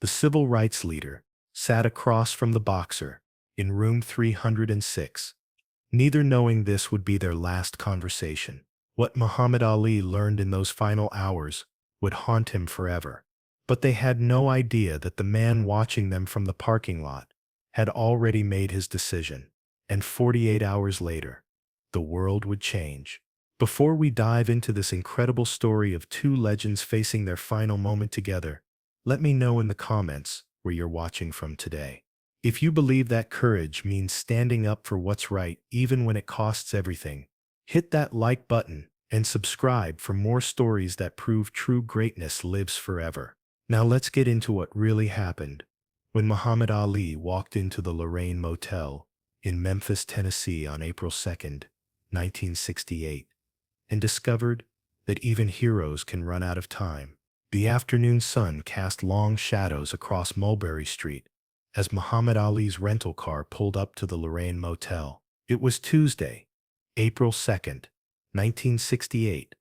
The civil rights leader, sat across from the boxer, in room 306, neither knowing this would be their last conversation. What Muhammad Ali learned in those final hours would haunt him forever. But they had no idea that the man watching them from the parking lot had already made his decision, and 48 hours later, the world would change. Before we dive into this incredible story of two legends facing their final moment together, let me know in the comments where you're watching from today. If you believe that courage means standing up for what's right even when it costs everything, hit that like button and subscribe for more stories that prove true greatness lives forever. Now let's get into what really happened when Muhammad Ali walked into the Lorraine Motel in Memphis, Tennessee on April 2nd, 1968, and discovered that even heroes can run out of time. The afternoon sun cast long shadows across Mulberry Street as Muhammad Ali's rental car pulled up to the Lorraine Motel. It was Tuesday, April 2nd, 1968,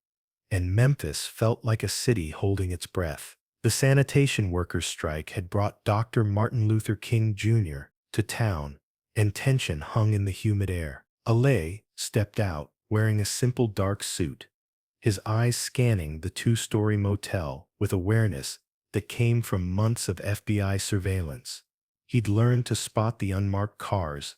and Memphis felt like a city holding its breath. The sanitation workers' strike had brought Dr. Martin Luther King Jr. to town, and tension hung in the humid air. Ali stepped out, wearing a simple dark suit, his eyes scanning the two-story motel with awareness that came from months of FBI surveillance. He'd learned to spot the unmarked cars,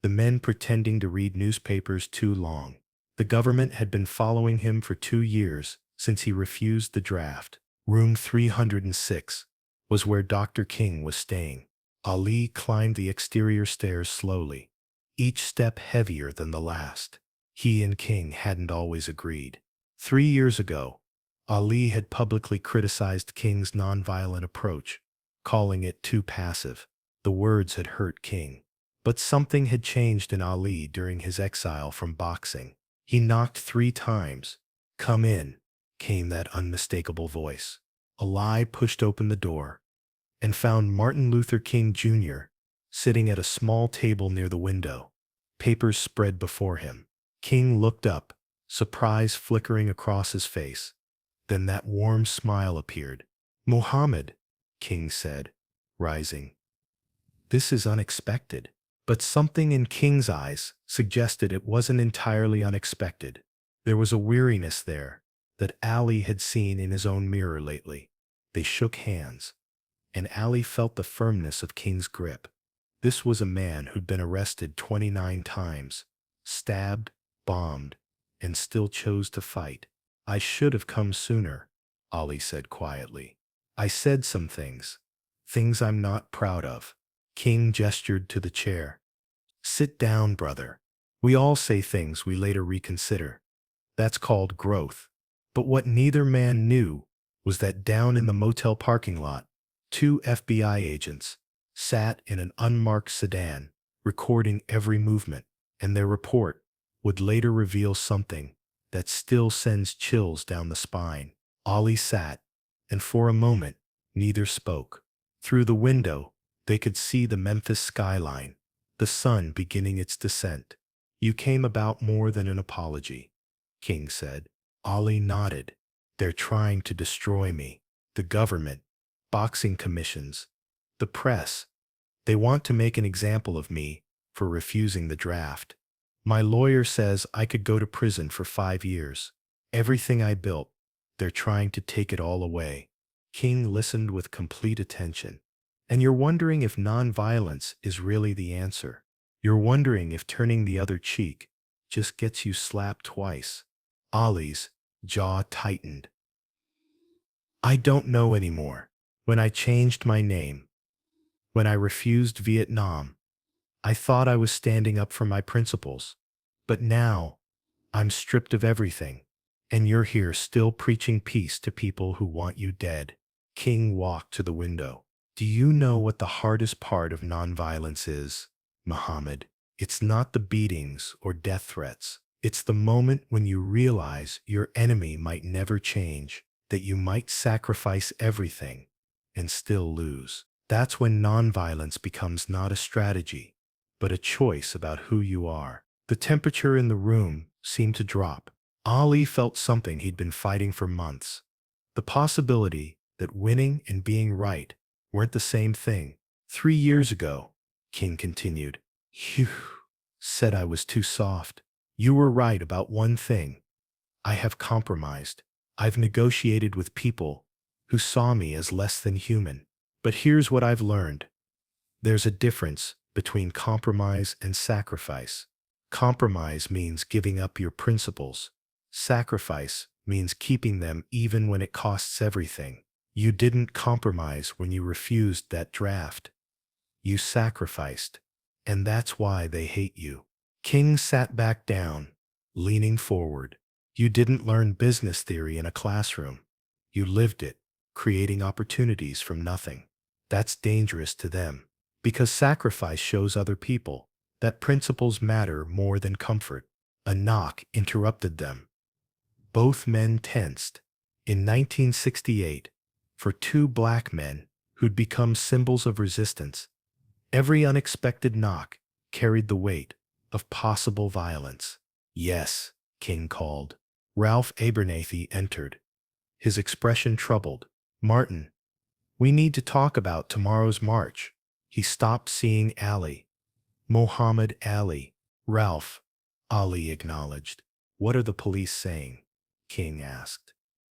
the men pretending to read newspapers too long. The government had been following him for 2 years since he refused the draft. Room 306 was where Dr. King was staying. Ali climbed the exterior stairs slowly, each step heavier than the last. He and King hadn't always agreed. 3 years ago, Ali had publicly criticized King's nonviolent approach, calling it too passive. The words had hurt King. But something had changed in Ali during his exile from boxing. He knocked 3 times. "Come in," came that unmistakable voice. Ali pushed open the door and found Martin Luther King Jr. sitting at a small table near the window, papers spread before him. King looked up, surprise flickering across his face. Then that warm smile appeared. "Muhammad," King said, rising. "This is unexpected." But something in King's eyes suggested it wasn't entirely unexpected. There was a weariness there that Ali had seen in his own mirror lately. They shook hands, and Ali felt the firmness of King's grip. This was a man who'd been arrested 29 times, stabbed, bombed, and still chose to fight. "I should have come sooner," Ali said quietly. "I said some things I'm not proud of." King gestured to the chair. "Sit down, brother. We all say things we later reconsider. That's called growth." But what neither man knew was that down in the motel parking lot, 2 FBI agents sat in an unmarked sedan, recording every movement, and their report would later reveal something that still sends chills down the spine. Ali sat, and for a moment, neither spoke. Through the window, they could see the Memphis skyline, the sun beginning its descent. "You came about more than an apology," King said. Ali nodded. "They're trying to destroy me. The government, boxing commissions, the press. They want to make an example of me for refusing the draft. My lawyer says I could go to prison for 5 years. Everything I built, they're trying to take it all away." King listened with complete attention. "And you're wondering if nonviolence is really the answer. You're wondering if turning the other cheek just gets you slapped twice." Ali's jaw tightened. "I don't know anymore. When I changed my name, when I refused Vietnam, I thought I was standing up for my principles. But now, I'm stripped of everything, and you're here still preaching peace to people who want you dead." King walked to the window. "Do you know what the hardest part of nonviolence is, Muhammad? It's not the beatings or death threats. It's the moment when you realize your enemy might never change, that you might sacrifice everything and still lose. That's when nonviolence becomes not a strategy, but a choice about who you are." The temperature in the room seemed to drop. Ali felt something he'd been fighting for months. The possibility that winning and being right weren't the same thing. 3 years ago, King continued, you said I was too soft. You were right about one thing. I have compromised. I've negotiated with people who saw me as less than human. But here's what I've learned. There's a difference between compromise and sacrifice. Compromise means giving up your principles. Sacrifice means keeping them even when it costs everything. You didn't compromise when you refused that draft. You sacrificed, and that's why they hate you. King sat back down, leaning forward. You didn't learn business theory in a classroom. You lived it, creating opportunities from nothing. That's dangerous to them, because sacrifice shows other people that principles matter more than comfort. A knock interrupted them. Both men tensed. In 1968, for two black men who'd become symbols of resistance, every unexpected knock carried the weight of possible violence. Yes, King called. Ralph Abernathy entered, his expression troubled. Martin, we need to talk about tomorrow's march. He stopped seeing Ali. Mohammed Ali. Ralph, Ali acknowledged. What are the police saying? King asked.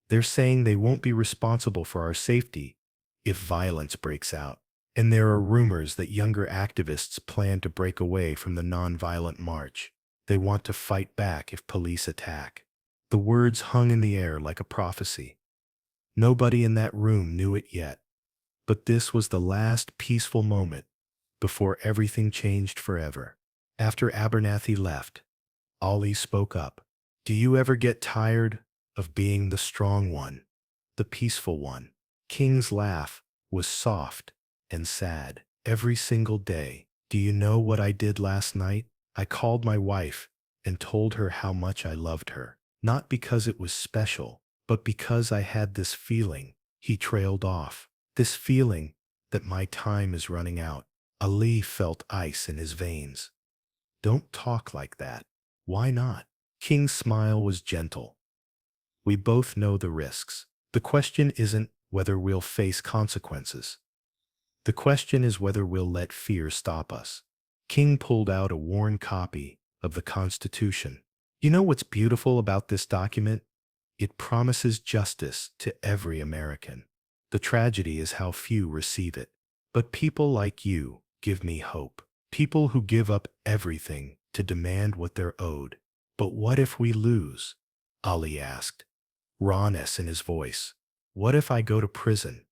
They're saying they won't be responsible for our safety if violence breaks out. And there are rumors that younger activists plan to break away from the nonviolent march. They want to fight back if police attack. The words hung in the air like a prophecy. Nobody in that room knew it yet, but this was the last peaceful moment before everything changed forever. After Abernathy left, Ali spoke up. Do you ever get tired of being the strong one, the peaceful one? King's laugh was soft and sad. Every single day. Do you know what I did last night? I called my wife and told her how much I loved her. Not because it was special, but because I had this feeling. He trailed off. This feeling that my time is running out. Ali felt ice in his veins. Don't talk like that. Why not? King's smile was gentle. We both know the risks. The question isn't whether we'll face consequences. The question is whether we'll let fear stop us. King pulled out a worn copy of the Constitution. You know what's beautiful about this document? It promises justice to every American. The tragedy is how few receive it. But people like you give me hope. People who give up everything to demand what they're owed. But what if we lose? Ali asked, rawness in his voice. What if I go to prison?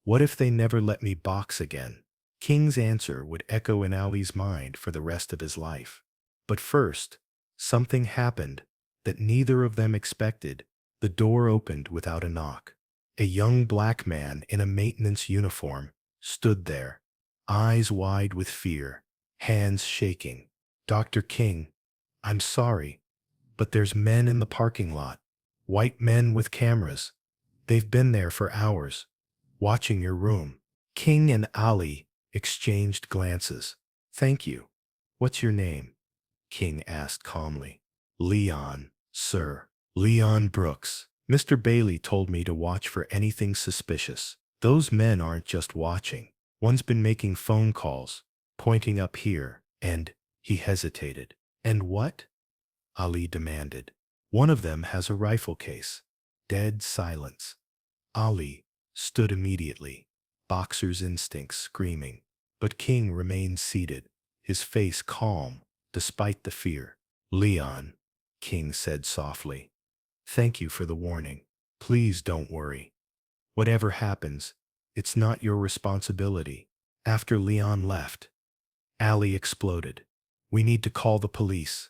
What if they never let me box again? King's answer would echo in Ali's mind for the rest of his life. But first, something happened that neither of them expected. The door opened without a knock. A young black man in a maintenance uniform stood there, eyes wide with fear, hands shaking. Dr. King, I'm sorry, but there's men in the parking lot. White men with cameras. They've been there for hours, watching your room. King and Ali exchanged glances. Thank you. What's your name? King asked calmly. Leon, sir. Leon Brooks. Mr. Bailey told me to watch for anything suspicious. Those men aren't just watching. One's been making phone calls, pointing up here, and he hesitated. And what? Ali demanded. One of them has a rifle case. Dead silence. Ali stood immediately, boxer's instincts screaming. But King remained seated, his face calm, despite the fear. Leon, King said softly. Thank you for the warning. Please don't worry. Whatever happens, it's not your responsibility. After Leon left, Ali exploded. We need to call the police.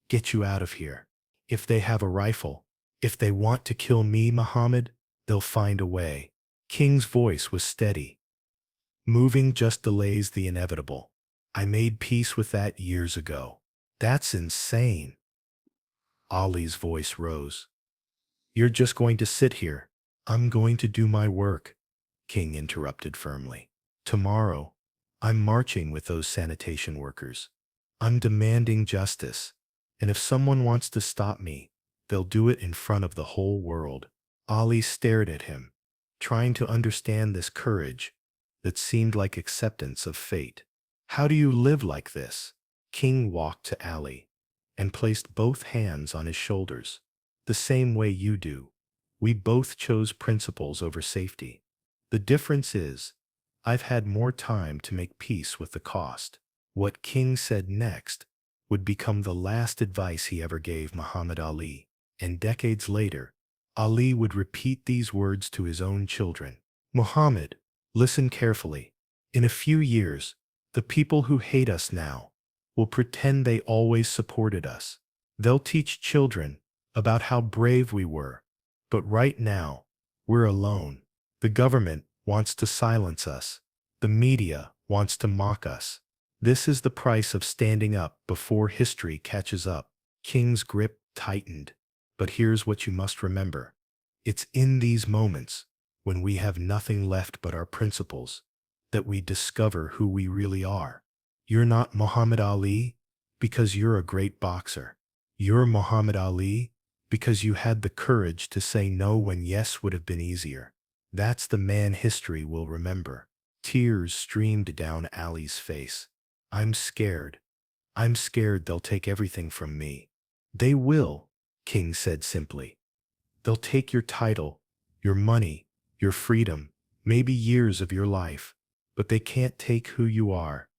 Get you out of here. If they have a rifle, if they want to kill me, Muhammad, they'll find a way. King's voice was steady. Moving just delays the inevitable. I made peace with that years ago. That's insane. Ali's voice rose. You're just going to sit here. I'm going to do my work, King interrupted firmly. Tomorrow, I'm marching with those sanitation workers. I'm demanding justice, and if someone wants to stop me, they'll do it in front of the whole world. Ali stared at him, trying to understand this courage, that seemed like acceptance of fate. How do you live like this? King walked to Ali and placed both hands on his shoulders. The same way you do. We both chose principles over safety. The difference is, I've had more time to make peace with the cost. What King said next would become the last advice he ever gave Muhammad Ali, and decades later, Ali would repeat these words to his own children. Muhammad, listen carefully. In a few years, the people who hate us now will pretend they always supported us. They'll teach children about how brave we were. But right now, we're alone. The government wants to silence us. The media wants to mock us. This is the price of standing up before history catches up. King's grip tightened. But here's what you must remember. It's in these moments, when we have nothing left but our principles, that we discover who we really are. You're not Muhammad Ali because you're a great boxer. You're Muhammad Ali because you had the courage to say no when yes would have been easier. That's the man history will remember. Tears streamed down Ali's face. I'm scared. I'm scared they'll take everything from me. They will, King said simply. They'll take your title, your money, your freedom, maybe years of your life. But they can't take who you are.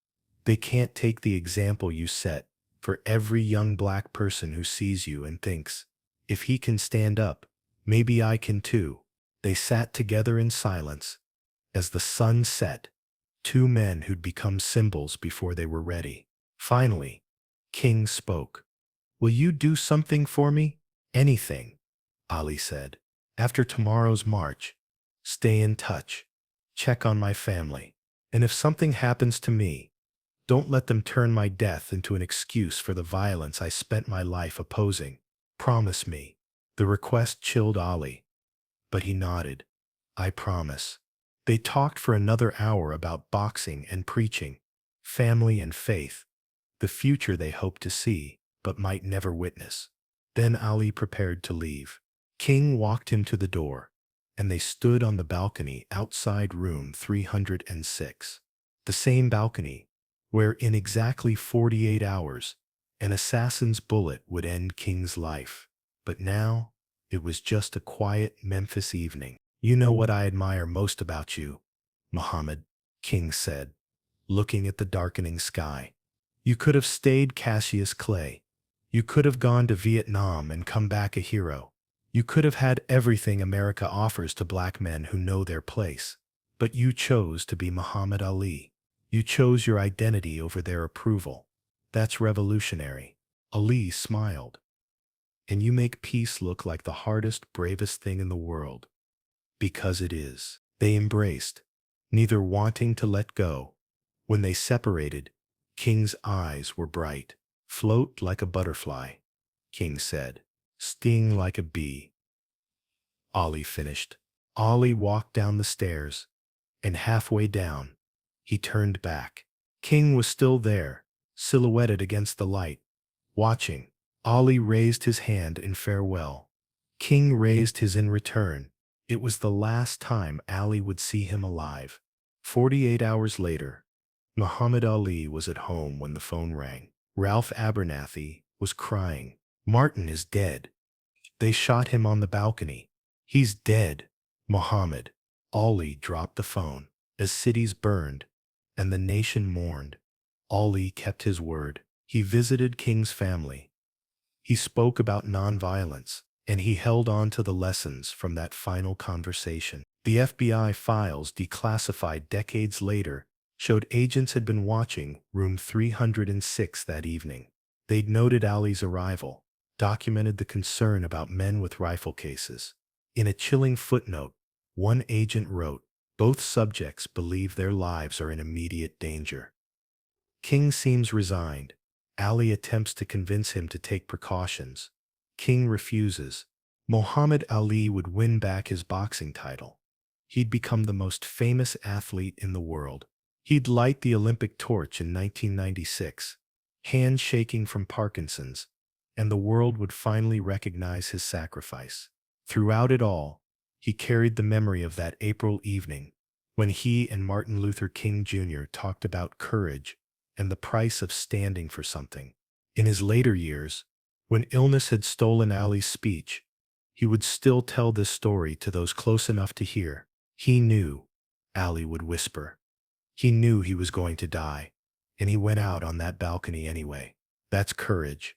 They can't take the example you set for every young black person who sees you and thinks, if he can stand up, maybe I can too. They sat together in silence. As the sun set, two men who'd become symbols before they were ready. Finally, King spoke. Will you do something for me? Anything, Ali said. After tomorrow's march, stay in touch. Check on my family. And if something happens to me, don't let them turn my death into an excuse for the violence I spent my life opposing. Promise me. The request chilled Ali, but he nodded. I promise. They talked for another hour about boxing and preaching, family and faith, the future they hoped to see, but might never witness. Then Ali prepared to leave. King walked him to the door, and they stood on the balcony outside room 306. The same balcony where in exactly 48 hours, an assassin's bullet would end King's life. But now, it was just a quiet Memphis evening. You know what I admire most about you, Muhammad, King said, looking at the darkening sky. You could have stayed Cassius Clay. You could have gone to Vietnam and come back a hero. You could have had everything America offers to black men who know their place. But you chose to be Muhammad Ali. You chose your identity over their approval. That's revolutionary. Ali smiled. And you make peace look like the hardest, bravest thing in the world. Because it is. They embraced, neither wanting to let go. When they separated, King's eyes were bright. Float like a butterfly, King said. Sting like a bee. Ali finished. Ali walked down the stairs, and halfway down, he turned back. King was still there, silhouetted against the light, watching. Ali raised his hand in farewell. King raised his in return. It was the last time Ali would see him alive. 48 hours later, Muhammad Ali was at home when the phone rang. Ralph Abernathy was crying. Martin is dead. They shot him on the balcony. He's dead, Muhammad. Ali dropped the phone. As cities burned and the nation mourned, Ali kept his word. He visited King's family. He spoke about nonviolence, and he held on to the lessons from that final conversation. The FBI files declassified decades later showed agents had been watching room 306 that evening. They'd noted Ali's arrival, documented the concern about men with rifle cases. In a chilling footnote, one agent wrote, both subjects believe their lives are in immediate danger. King seems resigned. Ali attempts to convince him to take precautions. King refuses. Muhammad Ali would win back his boxing title. He'd become the most famous athlete in the world. He'd light the Olympic torch in 1996, hands shaking from Parkinson's, and the world would finally recognize his sacrifice. Throughout it all, he carried the memory of that April evening when he and Martin Luther King Jr. talked about courage and the price of standing for something. In his later years, when illness had stolen Ali's speech, he would still tell this story to those close enough to hear. He knew, Ali would whisper. He knew he was going to die, and he went out on that balcony anyway. That's courage.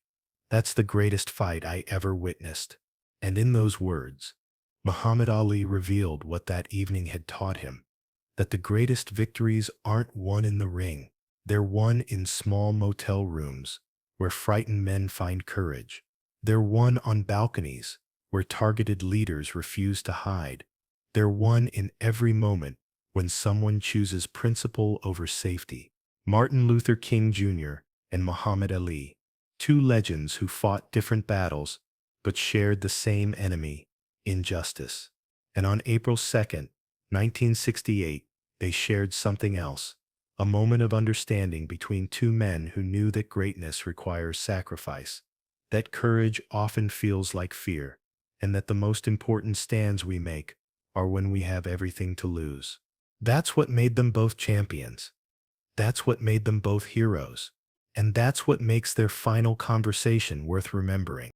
That's the greatest fight I ever witnessed. And in those words, Muhammad Ali revealed what that evening had taught him, that the greatest victories aren't won in the ring. They're won in small motel rooms, where frightened men find courage. They're won on balconies, where targeted leaders refuse to hide. They're won in every moment when someone chooses principle over safety. Martin Luther King Jr. and Muhammad Ali, two legends who fought different battles but shared the same enemy, injustice. And on April 2nd, 1968, they shared something else, a moment of understanding between two men who knew that greatness requires sacrifice, that courage often feels like fear, and that the most important stands we make are when we have everything to lose. That's what made them both champions. That's what made them both heroes. And that's what makes their final conversation worth remembering.